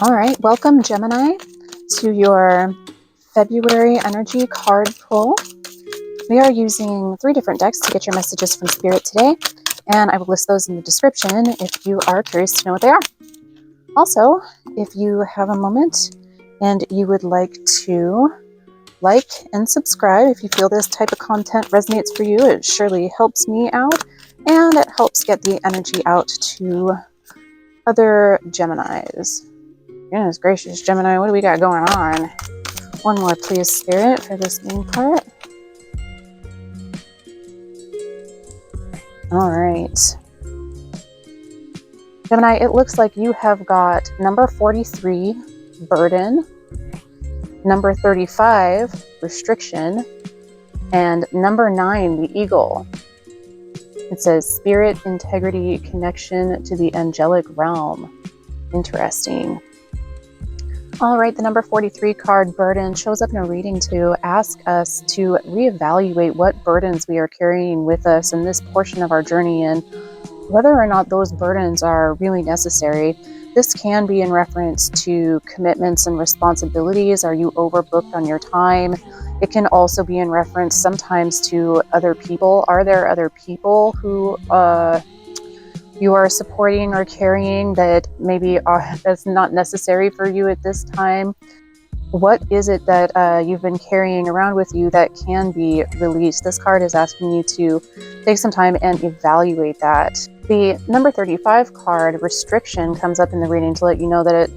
All right, welcome Gemini to your February energy card pull. We are using 3 different decks to get your messages from Spirit today, and I will list those in the description if you are curious to know what they are. Also, if you have a moment and you would like to like and subscribe if you feel this type of content resonates for you, it surely helps me out and it helps get the energy out to other Geminis. Goodness gracious, Gemini, what do we got going on? One more, please, Spirit, for this main part. All right. Gemini, it looks like you have got number 43, burden, number 35, restriction, and number 9, the eagle. It says spirit, integrity, connection to the angelic realm. Interesting. All right, the number 43 card, burden, shows up in a reading to ask us to reevaluate what burdens we are carrying with us in this portion of our journey and whether or not those burdens are really necessary. This can be in reference to commitments and responsibilities. Are you overbooked on your time? It can also be in reference sometimes to other people. Are there other people who you are supporting or carrying that maybe that's not necessary for you at this time? What is it that you've been carrying around with you that can be released? This card is asking you to take some time and evaluate that. The number 35 card, restriction, comes up in the reading to let you know that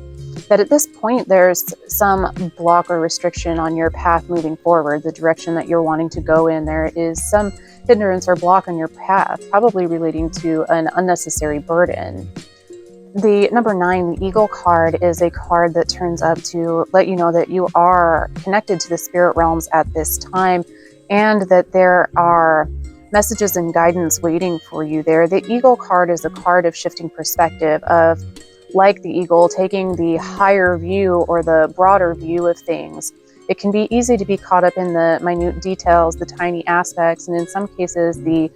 at this point there's some block or restriction on your path moving forward, the direction that you're wanting to go in. There is some hindrance or block on your path, probably relating to an unnecessary burden. The number 9, the eagle card, is a card that turns up to let you know that you are connected to the spirit realms at this time and that there are messages and guidance waiting for you there. The eagle card is a card of shifting perspective, of, like the eagle, taking the higher view or the broader view of things. It can be easy to be caught up in the minute details, the tiny aspects, and in some cases the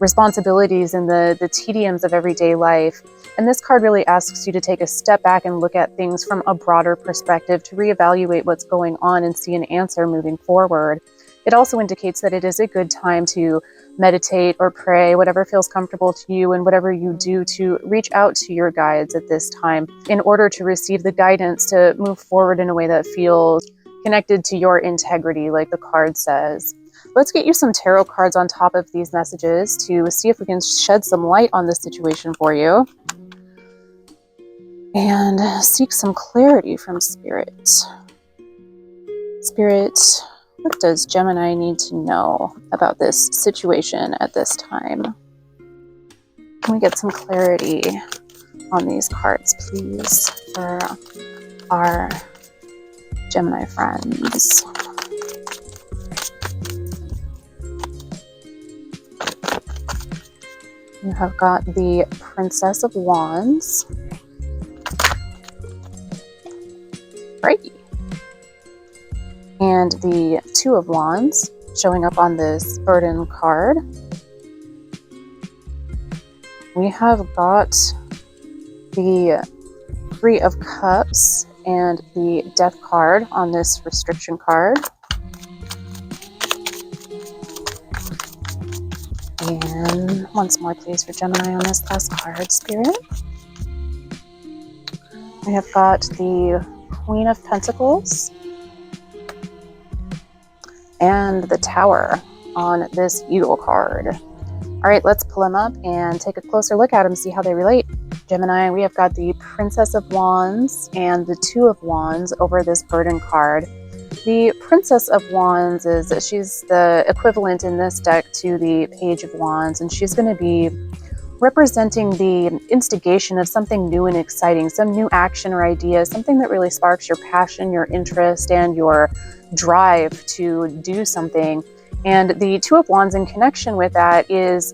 responsibilities and the tediums of everyday life. And this card really asks you to take a step back and look at things from a broader perspective, to reevaluate what's going on and see an answer moving forward. It also indicates that it is a good time to meditate or pray, whatever feels comfortable to you, and whatever you do to reach out to your guides at this time in order to receive the guidance to move forward in a way that feels connected to your integrity, like the card says. Let's get you some tarot cards on top of these messages to see if we can shed some light on this situation for you and seek some clarity from Spirit. Spirit, what does Gemini need to know about this situation at this time? Can we get some clarity on these cards, please, for our Gemini friends? You have got the Princess of Wands. Right. And the Two of Wands showing up on this burden card. We have got the Three of Cups and the Death card on this restriction card. And once more, please, for Gemini on this last card, Spirit. We have got the Queen of Pentacles and the Tower on this eagle card. All right, let's pull them up and take a closer look at them, see how they relate. Gemini, we have got the Princess of Wands and the Two of Wands over this burden card. The Princess of Wands she's the equivalent in this deck to the Page of Wands, and she's going to be representing the instigation of something new and exciting, some new action or idea, something that really sparks your passion, your interest, and your drive to do something. And the Two of Wands in connection with that is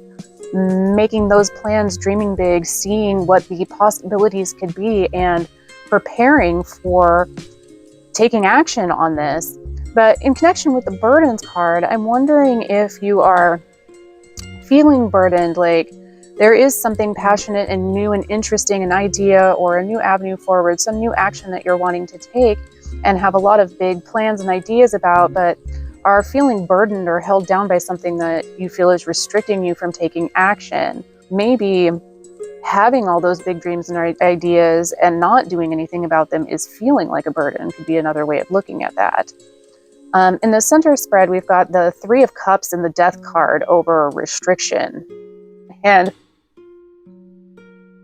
making those plans, dreaming big, seeing what the possibilities could be, and preparing for taking action on this. But in connection with the burdens card, I'm wondering if you are feeling burdened, like there is something passionate and new and interesting, an idea or a new avenue forward, some new action that you're wanting to take and have a lot of big plans and ideas about, but are feeling burdened or held down by something that you feel is restricting you from taking action. Maybe having all those big dreams and ideas and not doing anything about them is feeling like a burden, could be another way of looking at that. In the center spread, we've got the Three of Cups and the Death card over restriction. And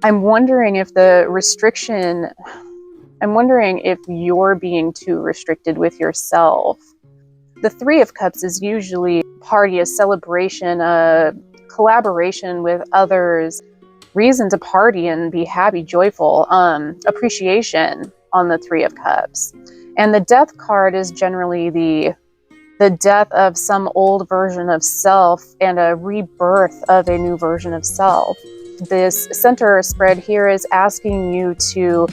I'm wondering if you're being too restricted with yourself. The Three of Cups is usually a party, a celebration, a collaboration with others, reason to party and be happy, joyful, appreciation on the Three of Cups. And the Death card is generally the death of some old version of self and a rebirth of a new version of self. This center spread here is asking you to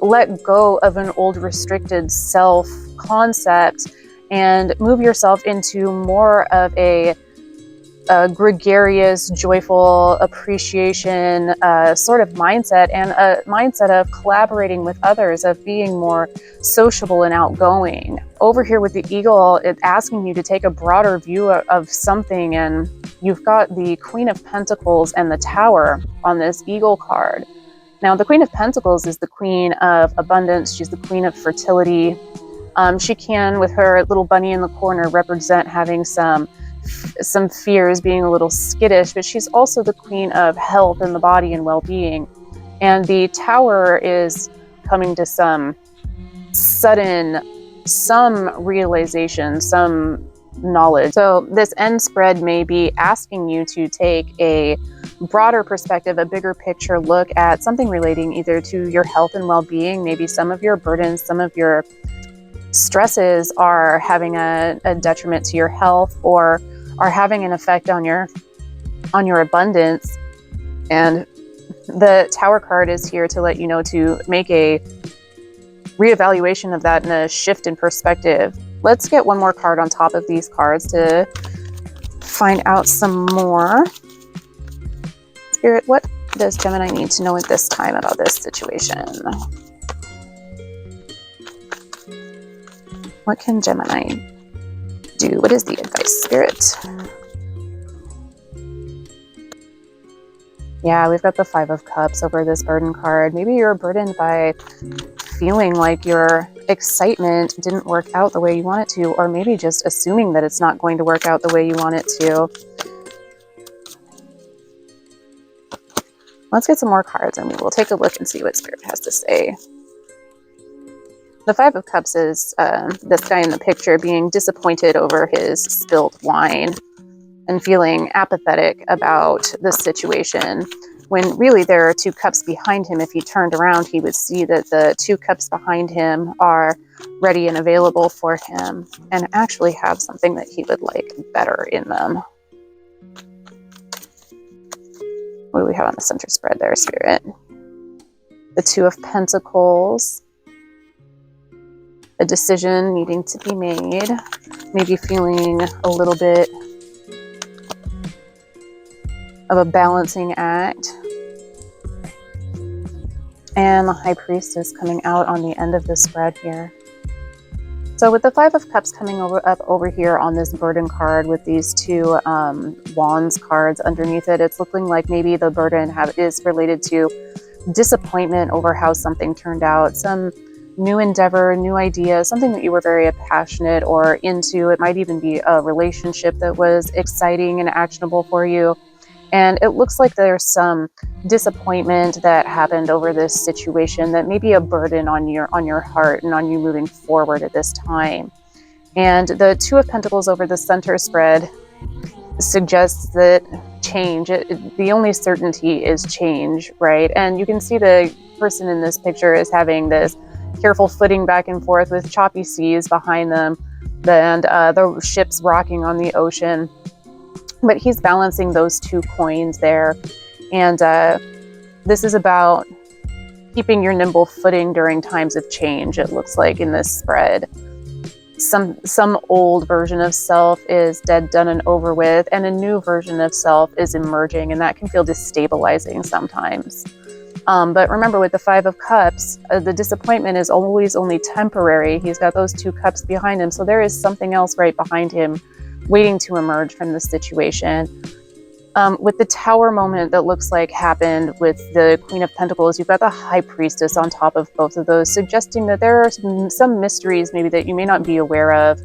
let go of an old restricted self concept and move yourself into more of a gregarious, joyful appreciation sort of mindset, and a mindset of collaborating with others, of being more sociable and outgoing. Over here with the eagle, it's asking you to take a broader view of something, and you've got the Queen of Pentacles and the Tower on this eagle card. Now, the Queen of Pentacles is the queen of abundance. She's the queen of fertility. She can, with her little bunny in the corner, represent having some fears, being a little skittish, but she's also the queen of health in the body and well-being. And the Tower is coming to some realization, some knowledge. So this end spread may be asking you to take a broader perspective, a bigger picture look at something relating either to your health and well-being. Maybe some of your burdens, some of your stresses are having a detriment to your health, or are having an effect on your abundance. And the Tower card is here to let you know to make a reevaluation of that and a shift in perspective. Let's get one more card on top of these cards to find out some more. Spirit, what does Gemini need to know at this time about this situation? What can Gemini do? What is the advice, Spirit? Yeah, we've got the Five of Cups over this burden card. Maybe you're burdened by feeling like your excitement didn't work out the way you want it to, or maybe just assuming that it's not going to work out the way you want it to. Let's get some more cards and we'll take a look and see what Spirit has to say. The Five of Cups is this guy in the picture being disappointed over his spilled wine and feeling apathetic about the situation, when really there are two cups behind him. If he turned around, he would see that the two cups behind him are ready and available for him and actually have something that he would like better in them. What do we have on the center spread there, Spirit? The Two of Pentacles. A decision needing to be made. Maybe feeling a little bit of a balancing act. And the High Priestess coming out on the end of the spread here. So with the Five of Cups coming up over here on this burden card with these two Wands cards underneath it, it's looking like maybe the burden is related to disappointment over how something turned out, some new endeavor, new idea, something that you were very passionate or into. It might even be a relationship that was exciting and actionable for you. And it looks like there's some disappointment that happened over this situation that may be a burden on your heart and on you moving forward at this time. And the Two of Pentacles over the center spread suggests that change, the only certainty is change, right? And you can see the person in this picture is having this careful footing back and forth with choppy seas behind them and the ships rocking on the ocean. But he's balancing those two coins there. And this is about keeping your nimble footing during times of change, it looks like in this spread. some old version of self is dead, done, and over with, and a new version of self is emerging, and that can feel destabilizing sometimes. But remember, with the Five of Cups, the disappointment is always only temporary. He's got those 2 cups behind him, so there is something else right behind him waiting to emerge from the situation. With the Tower moment that looks like happened with the Queen of Pentacles, you've got the High Priestess on top of both of those, suggesting that there are some mysteries maybe that you may not be aware of.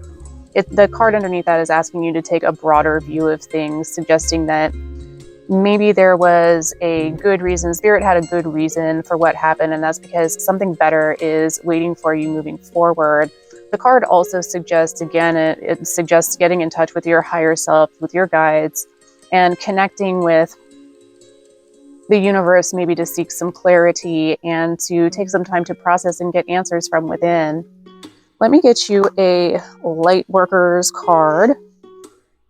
The card underneath that is asking you to take a broader view of things, suggesting that maybe there was a good reason, Spirit had a good reason for what happened, and that's because something better is waiting for you moving forward. The card also suggests, again, it suggests getting in touch with your higher self, with your guides, and connecting with the universe, maybe to seek some clarity and to take some time to process and get answers from within. Let me get you a Lightworkers card.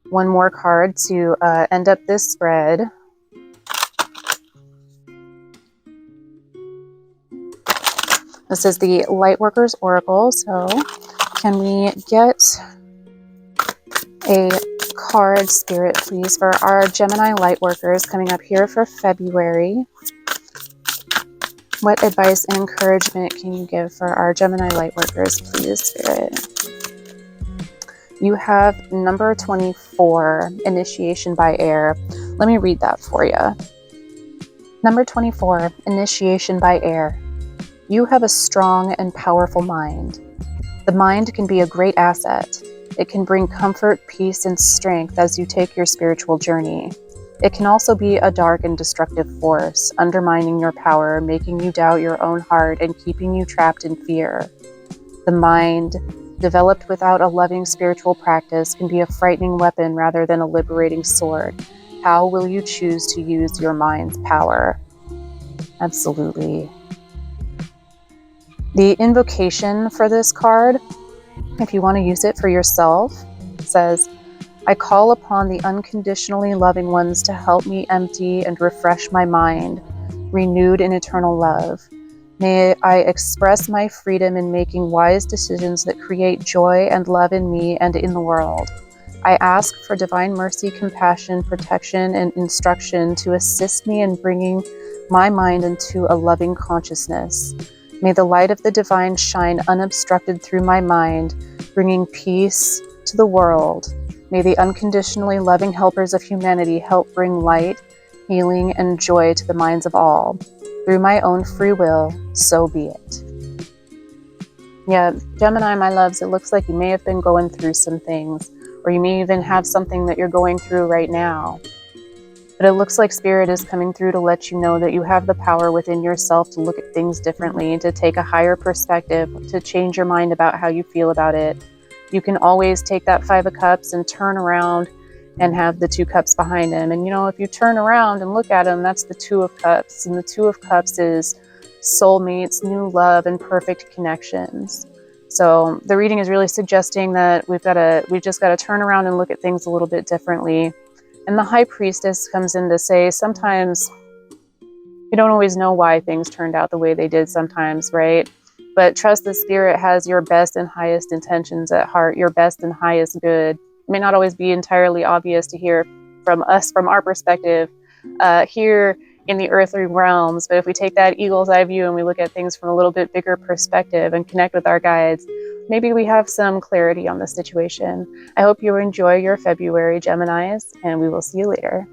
One more card to end up this spread. This is the Lightworkers Oracle. So can we get a card, Spirit, please, for our Gemini Lightworkers coming up here for February? What advice and encouragement can you give for our Gemini Lightworkers, please, Spirit? You have number 24, Initiation by Air. Let me read that for you. Number 24, Initiation by Air. You have a strong and powerful mind. The mind can be a great asset. It can bring comfort, peace, and strength as you take your spiritual journey. It can also be a dark and destructive force, undermining your power, making you doubt your own heart, and keeping you trapped in fear. The mind, developed without a loving spiritual practice, can be a frightening weapon rather than a liberating sword. How will you choose to use your mind's power? Absolutely. The invocation for this card, if you want to use it for yourself, says, I call upon the unconditionally loving ones to help me empty and refresh my mind, renewed in eternal love. May I express my freedom in making wise decisions that create joy and love in me and in the world. I ask for divine mercy, compassion, protection, and instruction to assist me in bringing my mind into a loving consciousness. May the light of the divine shine unobstructed through my mind, bringing peace to the world. May the unconditionally loving helpers of humanity help bring light, healing, and joy to the minds of all. Through my own free will, so be it. Yeah, Gemini, my loves, it looks like you may have been going through some things, or you may even have something that you're going through right now. But it looks like Spirit is coming through to let you know that you have the power within yourself to look at things differently, to take a higher perspective, to change your mind about how you feel about it. You can always take that Five of Cups and turn around and have the 2 cups behind him. And, you know, if you turn around and look at him, that's the 2 of Cups. And the 2 of Cups is soulmates, new love, and perfect connections. So the reading is really suggesting that we've just got to turn around and look at things a little bit differently. And the High Priestess comes in to say, sometimes you don't always know why things turned out the way they did sometimes, right? But trust the Spirit has your best and highest intentions at heart, your best and highest good. It may not always be entirely obvious to hear from us, from our perspective, here in the earthly realms. But if we take that eagle's eye view and we look at things from a little bit bigger perspective and connect with our guides, maybe we have some clarity on the situation. I hope you enjoy your February, Geminis, and we will see you later.